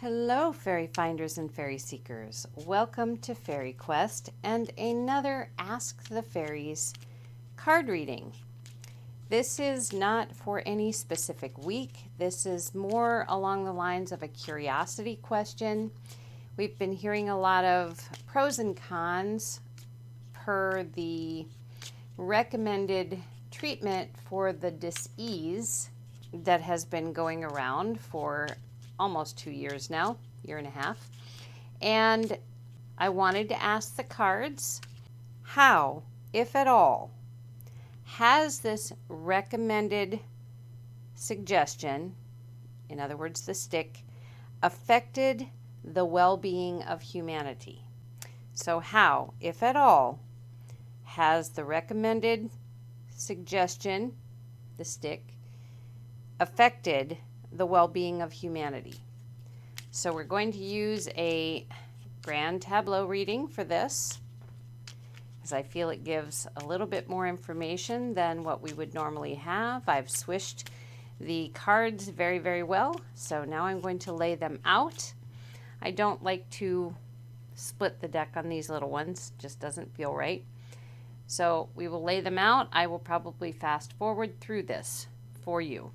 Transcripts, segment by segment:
Hello, fairy finders and fairy seekers. Welcome to FaerieQuest and another Ask the Fairies card reading. This is not for any specific week. This is more along the lines of a curiosity question. We've been hearing a lot of pros and cons per the recommended treatment for the dis-ease that has been going around for almost 2 years now, year and a half. And I wanted to ask the cards, how, if at all, has this recommended suggestion, in other words, the stick, affected the well-being of humanity? So how, if at all, has the recommended suggestion, the stick, affected the well-being of humanity? So we're going to use a grand tableau reading for this, because I feel it gives a little bit more information than what we would normally have. I've swished the cards very, very well, so now I'm going to lay them out. I don't like to split the deck on these little ones, just doesn't feel right. So we will lay them out. I will probably fast forward through this for you.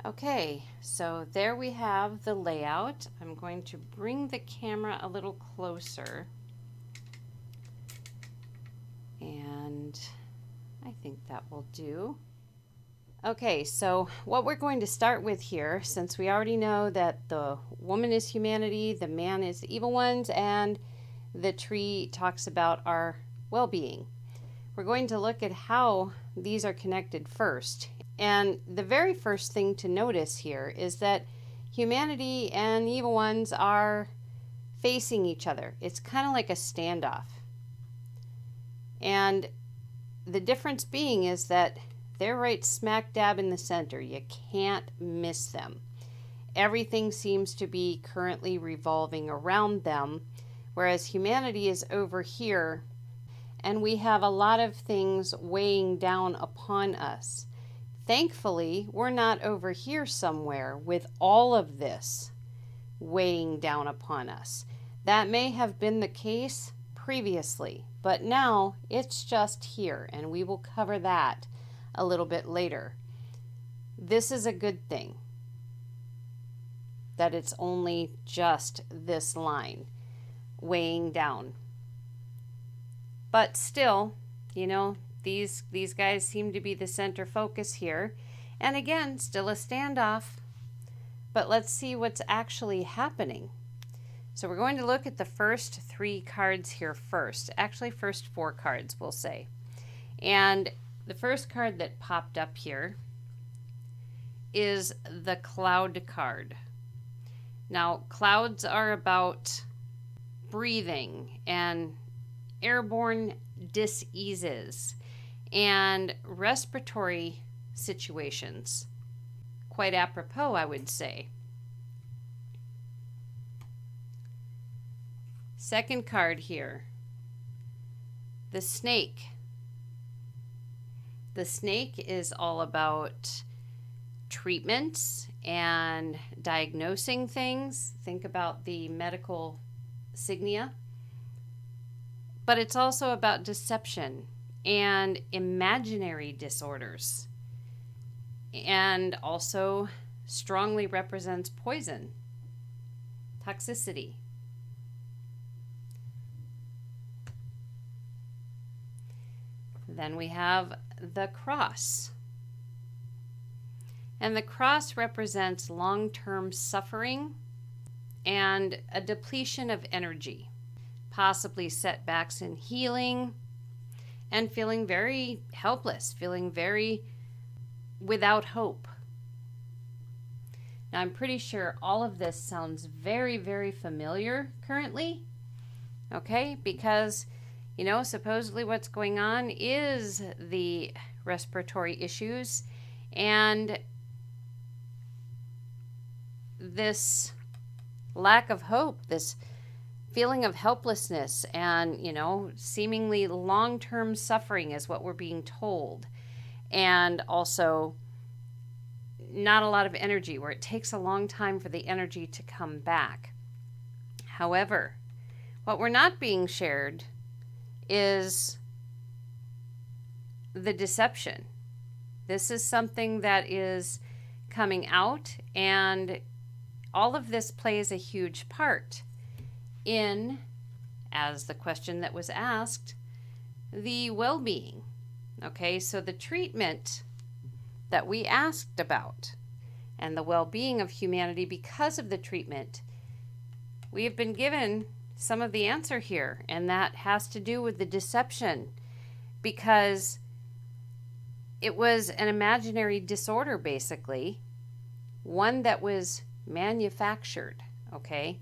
Okay, so there we have the layout. I'm going to bring the camera a little closer. And I think that will do. Okay, so what we're going to start with here, since we already know that the woman is humanity, the man is the evil ones, and the tree talks about our well-being, we're going to look at how these are connected first. And the very first thing to notice here is that humanity and evil ones are facing each other. It's kind of like a standoff. And the difference being is that they're right smack dab in the center. You can't miss them. Everything seems to be currently revolving around them, whereas humanity is over here, and we have a lot of things weighing down upon us. Thankfully, we're not over here somewhere with all of this weighing down upon us. That may have been the case previously, but now it's just here, and we will cover that a little bit later. This is a good thing, that it's only just this line weighing down. But still, you know, these guys seem to be the center focus here. And again, still a standoff. But let's see what's actually happening. So we're going to look at the first 3 cards here first. Actually, first 4 cards, we'll say. And the first card that popped up here is the Cloud card. Now, clouds are about breathing and airborne diseases and respiratory situations. Quite apropos, I would say. Second card here, the Snake. The Snake is all about treatments and diagnosing things. Think about the medical signia. But it's also about deception and imaginary disorders, and also strongly represents poison, toxicity. Then we have the Cross. And the Cross represents long-term suffering and a depletion of energy, possibly setbacks in healing, and feeling very helpless, feeling very without hope. Now, I'm pretty sure all of this sounds very, very familiar currently, okay? Because, you know, supposedly what's going on is the respiratory issues and this lack of hope, this feeling of helplessness and, you know, seemingly long-term suffering is what we're being told. And also not a lot of energy, where it takes a long time for the energy to come back. However, what we're not being shared is the deception. This is something that is coming out, and all of this plays a huge part in, as the question that was asked, the well-being. Okay, so the treatment that we asked about and the well-being of humanity because of the treatment, we have been given some of the answer here, and that has to do with the deception, because it was an imaginary disorder, basically, one that was manufactured, okay,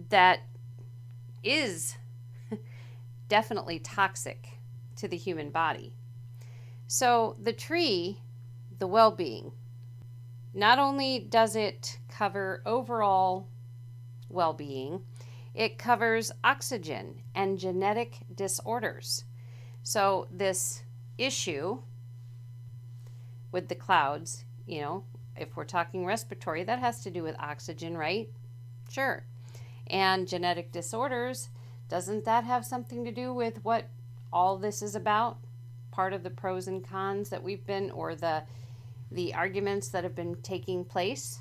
that is definitely toxic to the human body. So the tree, the well-being, not only does it cover overall well-being, it covers oxygen and genetic disorders. So this issue with the clouds, you know, if we're talking respiratory, that has to do with oxygen, right? Sure. And genetic disorders, doesn't that have something to do with what all this is about? Part of the pros and cons that we've been, or the arguments that have been taking place.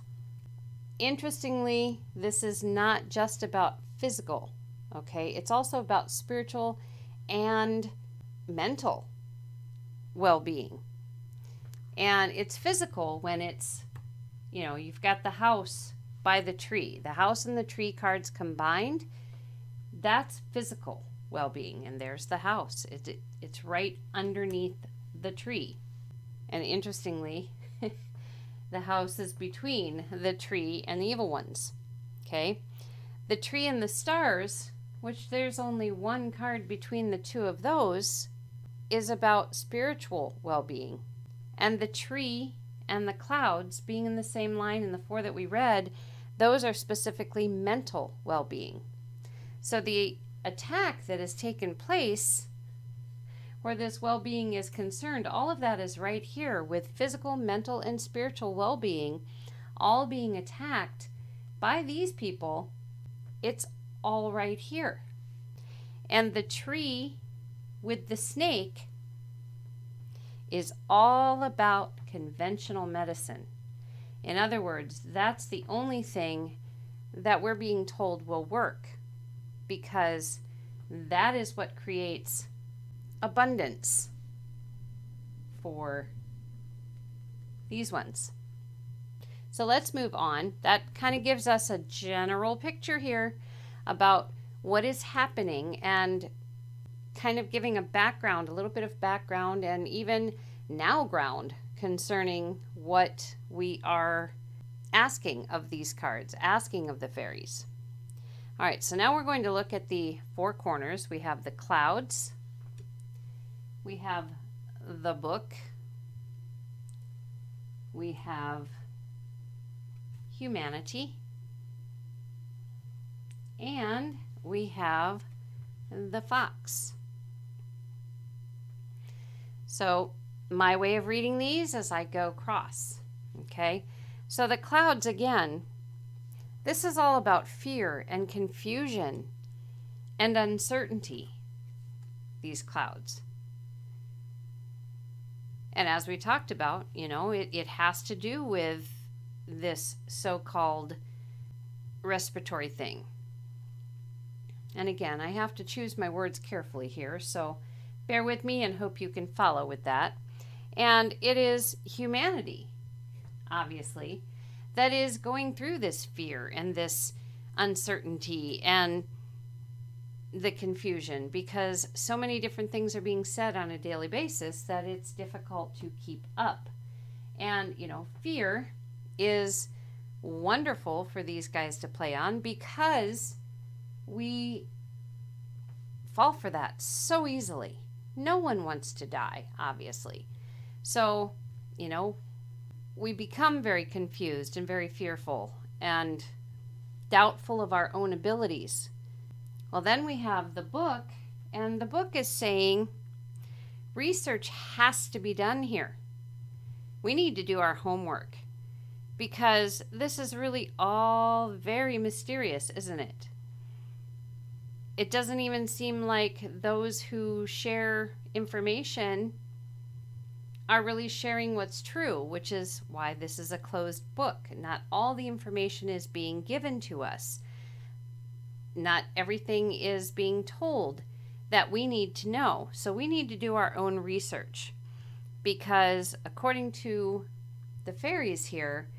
Interestingly, this is not just about physical, okay? It's also about spiritual and mental well-being. And it's physical when it's, you know, you've got the house by the tree. The house and the tree cards combined, that's physical well-being. And there's the house. It's right underneath the tree. And interestingly, the house is between the tree and the evil ones. Okay? The tree and the stars, which there's only one card between the two of those, is about spiritual well-being. And the tree and the clouds being in the same line in the four that we read, those are specifically mental well-being. So the attack that has taken place where this well-being is concerned, all of that is right here with physical, mental, and spiritual well-being all being attacked by these people. It's all right here. And the tree with the snake is all about conventional medicine. In other words, that's the only thing that we're being told will work, because that is what creates abundance for these ones. So let's move on. That kind of gives us a general picture here about what is happening, and kind of giving a background, a little bit of background, and even now ground concerning what we are asking of these cards, asking of the fairies. All right, so now we're going to look at the four corners. We have the clouds, we have the book, we have humanity, and we have the fox. So my way of reading these is I go cross, okay? So the clouds, again, this is all about fear and confusion and uncertainty, these clouds. And as we talked about, you know, it has to do with this so-called respiratory thing. And again, I have to choose my words carefully here, so bear with me and hope you can follow with that. And it is humanity, obviously, that is going through this fear and this uncertainty and the confusion, because so many different things are being said on a daily basis that it's difficult to keep up. And, you know, fear is wonderful for these guys to play on because we fall for that so easily. No one wants to die, obviously. So, we become very confused and very fearful and doubtful of our own abilities. Well, then we have the book, and the book is saying research has to be done here. We need to do our homework because this is really all very mysterious, isn't it? It doesn't even seem like those who share information are really sharing what's true, which is why this is a closed book. Not all the information is being given to us. Not everything is being told that we need to know. So we need to do our own research because according to the fairies here,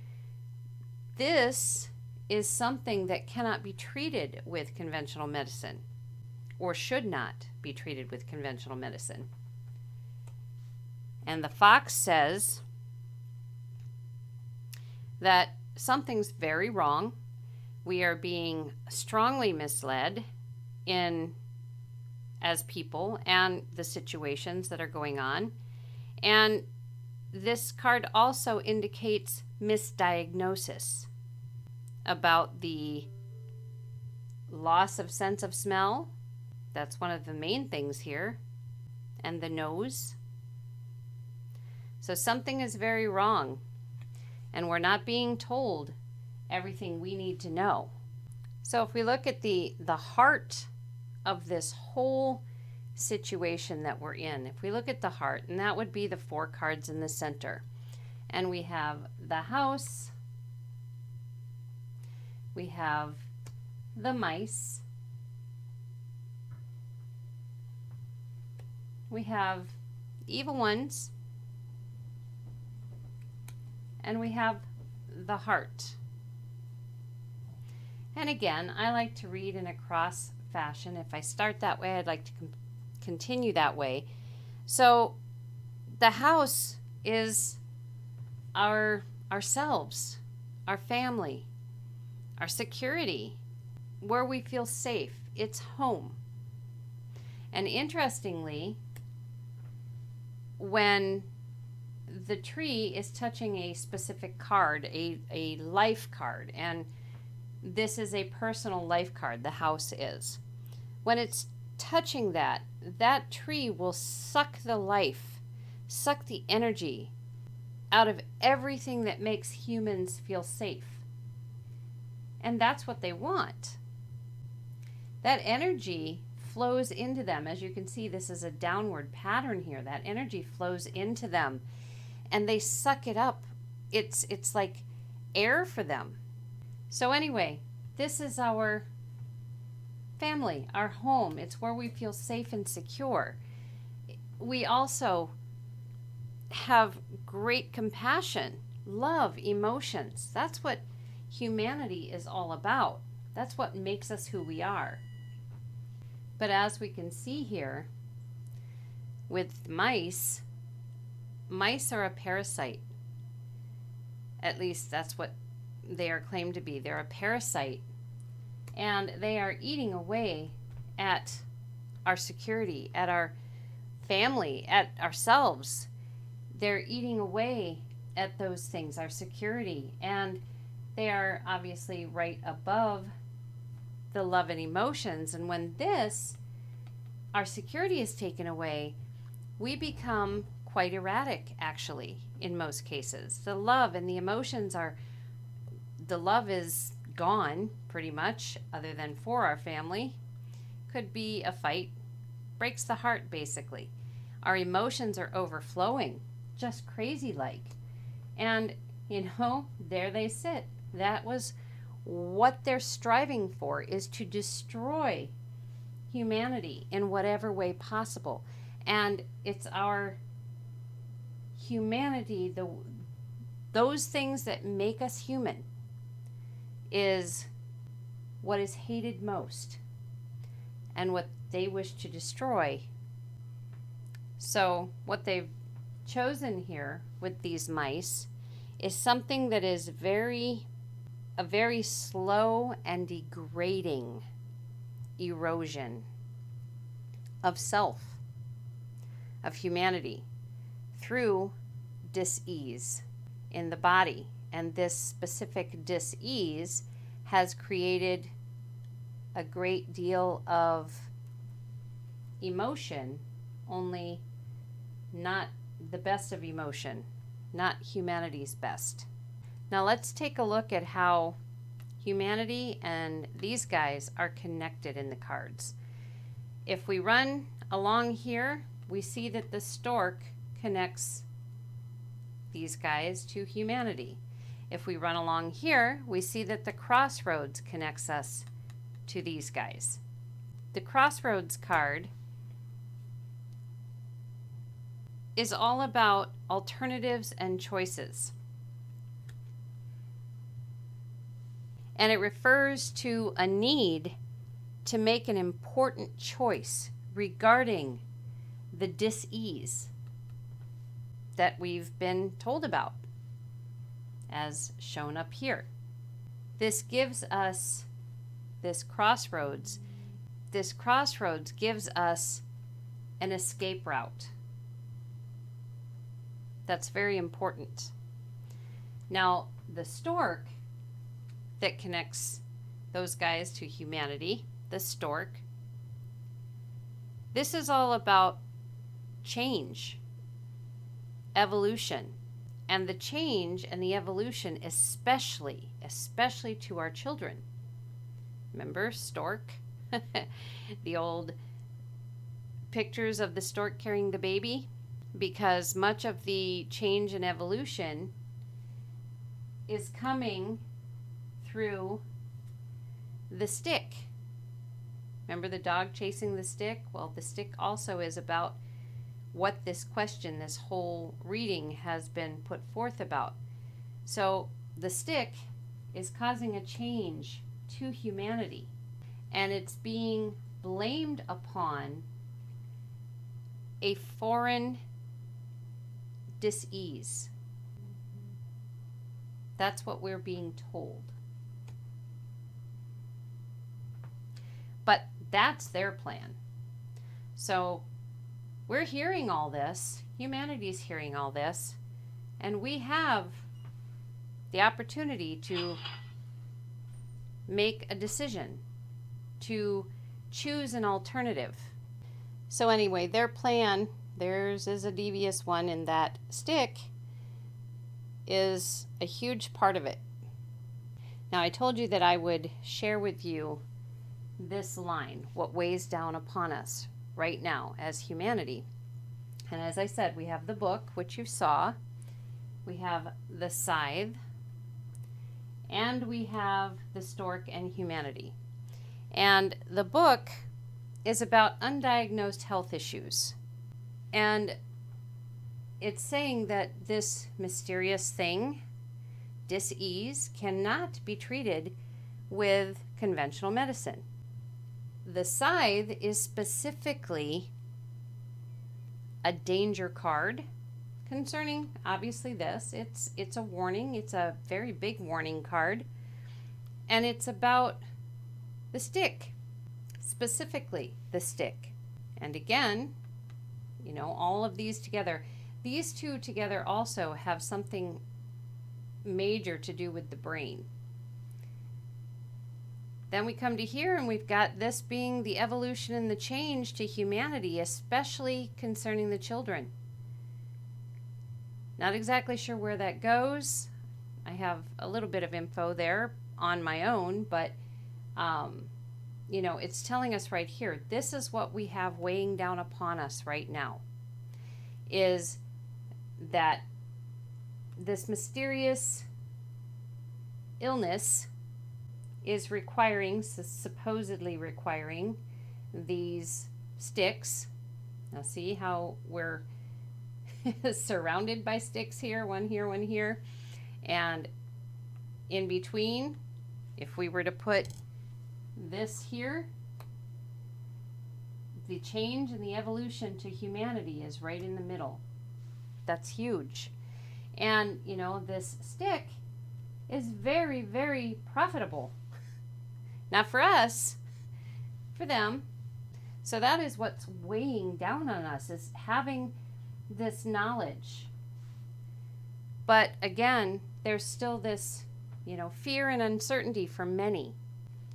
this is something that cannot be treated with conventional medicine or should not be treated with conventional medicine. And the fox says that something's very wrong. We are being strongly misled as people and the situations that are going on. And this card also indicates misdiagnosis about the loss of sense of smell. That's one of the main things here. And the nose. So something is very wrong, and we're not being told everything we need to know. So if we look at the heart of this whole situation that we're in, if we look at the heart, and that would be the 4 cards in the center, and we have the house, we have the mice, we have evil ones, and we have the heart. And again, I like to read in a cross fashion. If I start that way, I'd like to continue that way. So the house is ourselves, our family, our security, where we feel safe. It's home. And interestingly, when the tree is touching a specific card, a life card, and this is a personal life card, the house is. When it's touching that tree will suck the life, suck the energy out of everything that makes humans feel safe. And that's what they want. That energy flows into them. As you can see, this is a downward pattern here. That energy flows into them and they suck it up. It's like air for them. So anyway, this is our family, our home. It's where we feel safe and secure. We also have great compassion, love, emotions. That's what humanity is all about. That's what makes us who we are. But as we can see here with mice are a parasite. At least that's what they are claimed to be. They're a parasite. And they are eating away at our security, at our family, at ourselves. They're eating away at those things, our security. And they are obviously right above the love and emotions. And when our security is taken away, we become quite erratic, actually, in most cases. The love and the emotions the love is gone, pretty much, other than for our family. Could be a fight. Breaks the heart, basically. Our emotions are overflowing, just crazy-like. And, there they sit. That was what they're striving for, is to destroy humanity in whatever way possible. And it's our humanity, those things that make us human, is what is hated most and what they wish to destroy. So what they've chosen here with these mice is something that is a very slow and degrading erosion of self, of humanity, through dis-ease in the body. And this specific dis-ease has created a great deal of emotion, only not the best of emotion, not humanity's best. Now let's take a look at how humanity and these guys are connected in the cards. If we run along here, we see that the stork connects these guys to humanity. If we run along here, we see that the Crossroads connects us to these guys. The Crossroads card is all about alternatives and choices. And it refers to a need to make an important choice regarding the dis-ease that we've been told about, as shown up here. This gives us this crossroads gives us an escape route. That's very important. Now, the stork that connects those guys to humanity, the stork, this is all about change, evolution, and the change and the evolution especially to our children. Remember stork? The old pictures of the stork carrying the baby? Because much of the change and evolution is coming through the stick. Remember the dog chasing the stick? Well, the stick also is about what this question, this whole reading has been put forth about. So the stick is causing a change to humanity, and it's being blamed upon a foreign dis-ease. That's what we're being told. But that's their plan. So we're hearing all this, humanity's hearing all this, and we have the opportunity to make a decision, to choose an alternative. So anyway, their plan, theirs is a devious one, in that stick is a huge part of it. Now, I told you that I would share with you this line, what weighs down upon us right now as humanity. And as I said, we have the book, which you saw, we have the scythe, and we have the stork and humanity. And the book is about undiagnosed health issues. And it's saying that this mysterious thing, dis-ease, cannot be treated with conventional medicine. The scythe is specifically a danger card concerning, obviously, this. It's a warning. It's a very big warning card. And it's about the stick, specifically the stick. And again, you know, all of these together, these two together also have something major to do with the brain. Then we come to here, and we've got this being the evolution and the change to humanity, especially concerning the children. Not exactly sure where that goes. I have a little bit of info there on my own, but you know, it's telling us right here, this is what we have weighing down upon us right now, is that this mysterious illness is supposedly requiring these sticks. Now see how we're surrounded by sticks here, one here, and in between, if we were to put this here, the change and the evolution to humanity is right in the middle. That's huge. And, you know, this stick is very, very profitable. Not for us, for them. So that is what's weighing down on us, is having this knowledge. But again, there's still this, you know, fear and uncertainty for many.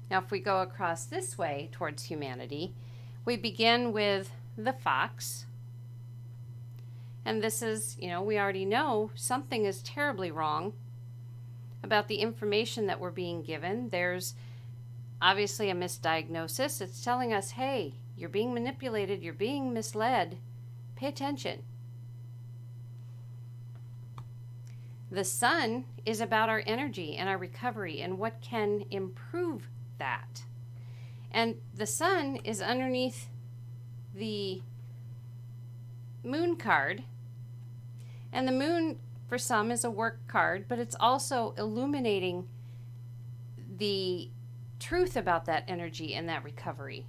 Now, if we go across this way towards humanity, we begin with the fox. And this is, you know, we already know something is terribly wrong about the information that we're being given. There's obviously a misdiagnosis. It's telling us, hey, you're being manipulated, you're being misled. Pay attention. The sun is about our energy and our recovery and what can improve that. And the sun is underneath the moon card. And the moon, for some, is a work card, but it's also illuminating the truth about that energy and that recovery.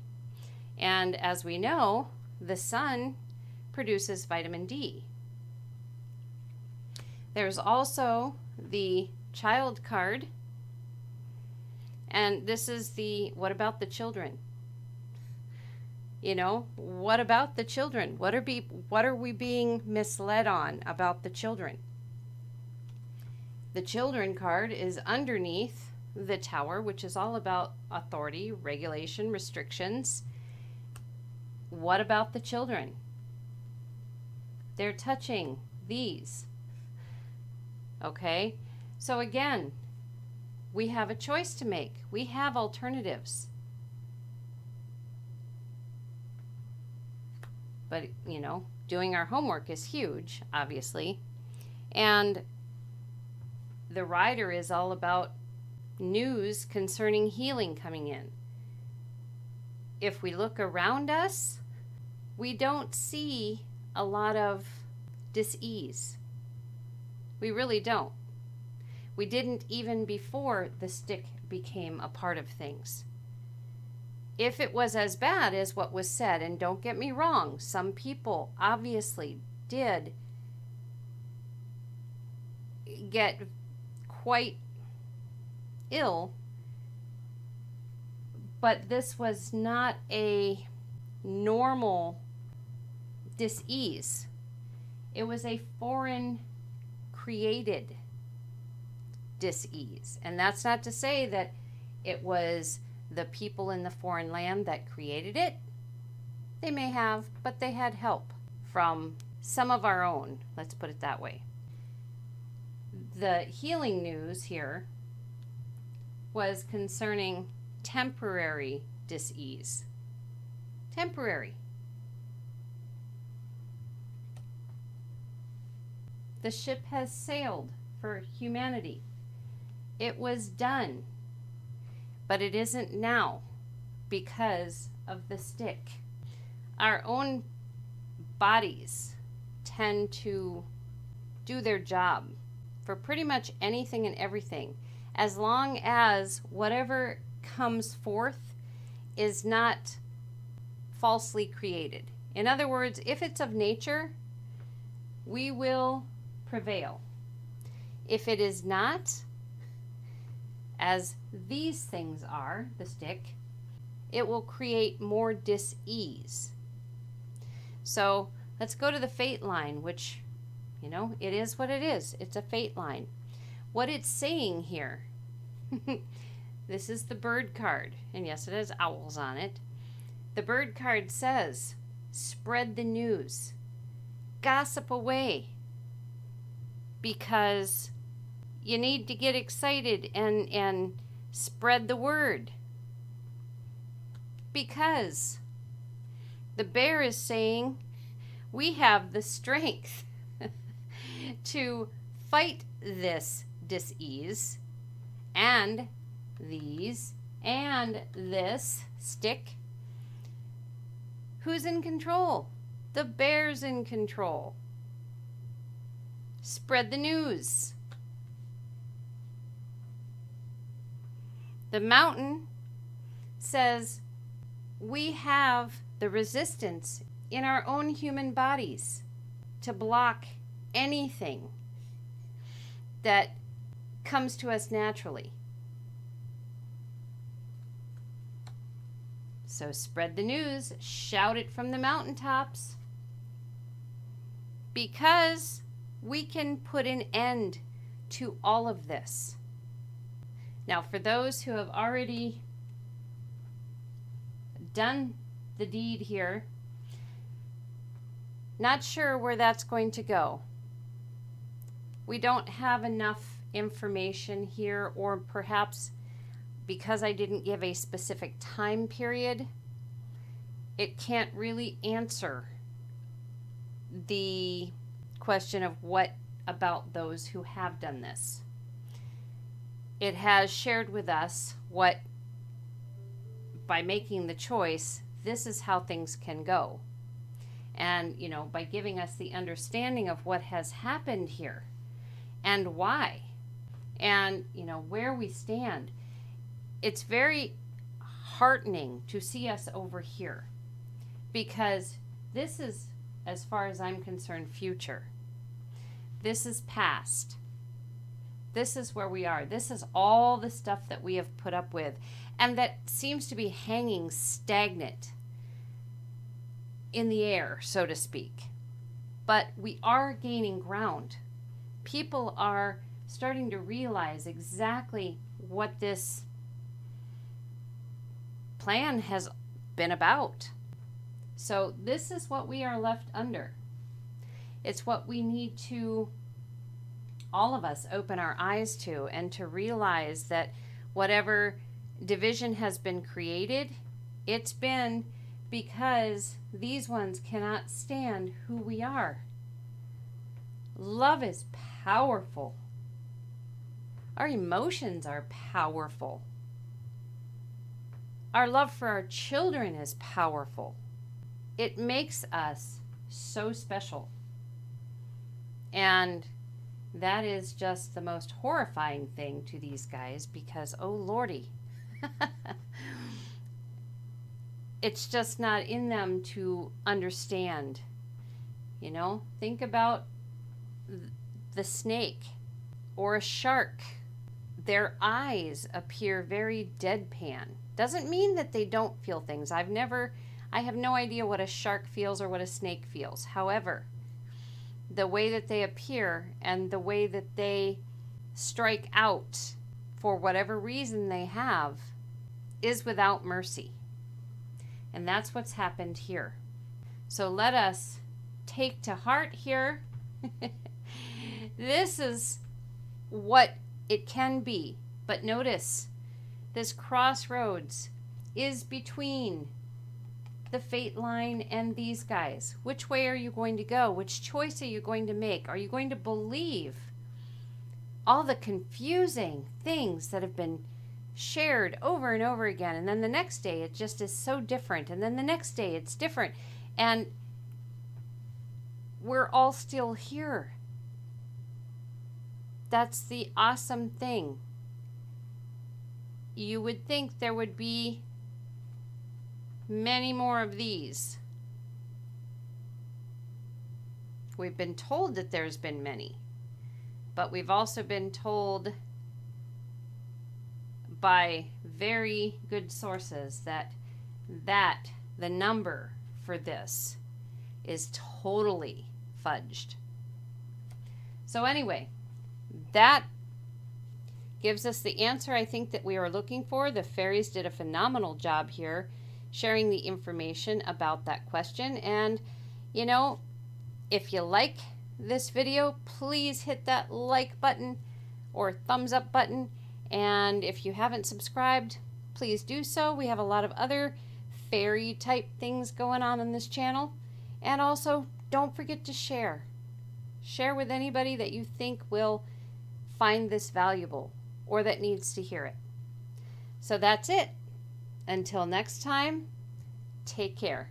And as we know, the sun produces vitamin D. There's also the child card, and this is the what about the children? You know, what about the children? What are we being misled on about the children? The children card is underneath the tower, which is all about authority, regulation, restrictions. What about the children? They're touching these. Okay, so again, we have a choice to make. We have alternatives. But, you know, doing our homework is huge, obviously. And the rider is all about news concerning healing coming in. If we look around us, we don't see a lot of dis-ease. We really don't. We didn't even before the stick became a part of things. If it was as bad as what was said, and don't get me wrong, some people obviously did get quite ill, but this was not a normal dis-ease. It was a foreign created dis-ease. And that's not to say that it was the people in the foreign land that created it. They may have, but they had help from some of our own, let's put it that way. The healing news here was concerning temporary dis-ease. Temporary. The ship has sailed for humanity. It was done, but it isn't now because of the stick. Our own bodies tend to do their job for pretty much anything and everything, as long as whatever comes forth is not falsely created. In other words, if it's of nature, we will prevail. If it is not, as these things are, the stick, it will create more dis-ease. So let's go to the fate line, which, you know, it is what it is. It's a fate line. What it's saying here, this is the bird card, and yes, it has owls on it. The bird card says, spread the news, gossip away, because you need to get excited and spread the word. Because the bear is saying we have the strength to fight this dis-ease and these and this stick. Who's in control? The bear's in control. Spread the news. The mountain says we have the resistance in our own human bodies to block anything that comes to us naturally. So spread the news, shout it from the mountaintops, because we can put an end to all of this. Now, for those who have already done the deed here, not sure where that's going to go. We don't have enough information here, or perhaps because I didn't give a specific time period, it can't really answer the question of what about those who have done this. It has shared with us what, by making the choice, this is how things can go. And, you know, by giving us the understanding of what has happened here and why, and, you know, where we stand. It's very heartening to see us over here, because this is, as far as I'm concerned, future. This is past. This is where we are. This is all the stuff that we have put up with, and that seems to be hanging stagnant in the air, so to speak. But we are gaining ground. People are starting to realize exactly what this plan has been about. So this is what we are left under. It's what we need to, all of us, open our eyes to, and to realize that whatever division has been created, it's been because these ones cannot stand who we are. Love is powerful. Our emotions are powerful. Our love for our children is powerful. It makes us so special. And that is just the most horrifying thing to these guys, because, oh Lordy, it's just not in them to understand. You know, think about the snake or a shark. Their eyes appear very deadpan. Doesn't mean that they don't feel things. I have no idea what a shark feels or what a snake feels. However, the way that they appear and the way that they strike out for whatever reason they have is without mercy. And that's what's happened here. So let us take to heart here. This is what it can be. But notice, this crossroads is between the fate line and these guys. Which way are you going to go? Which choice are you going to make? Are you going to believe all the confusing things that have been shared over and over again, and then the next day it just is so different, and then the next day it's different, and we're all still here? That's the awesome thing. You would think there would be many more of these. We've been told that there's been many, but we've also been told by very good sources that the number for this is totally fudged. So anyway, that gives us the answer I think that we are looking for. The fairies did a phenomenal job here sharing the information about that question. And, you know, if you like this video, please hit that like button or thumbs up button. And if you haven't subscribed, please do so. We have a lot of other fairy type things going on this channel. And also, don't forget to share. Share with anybody that you think will find this valuable or that needs to hear it. So that's it. Until next time, take care.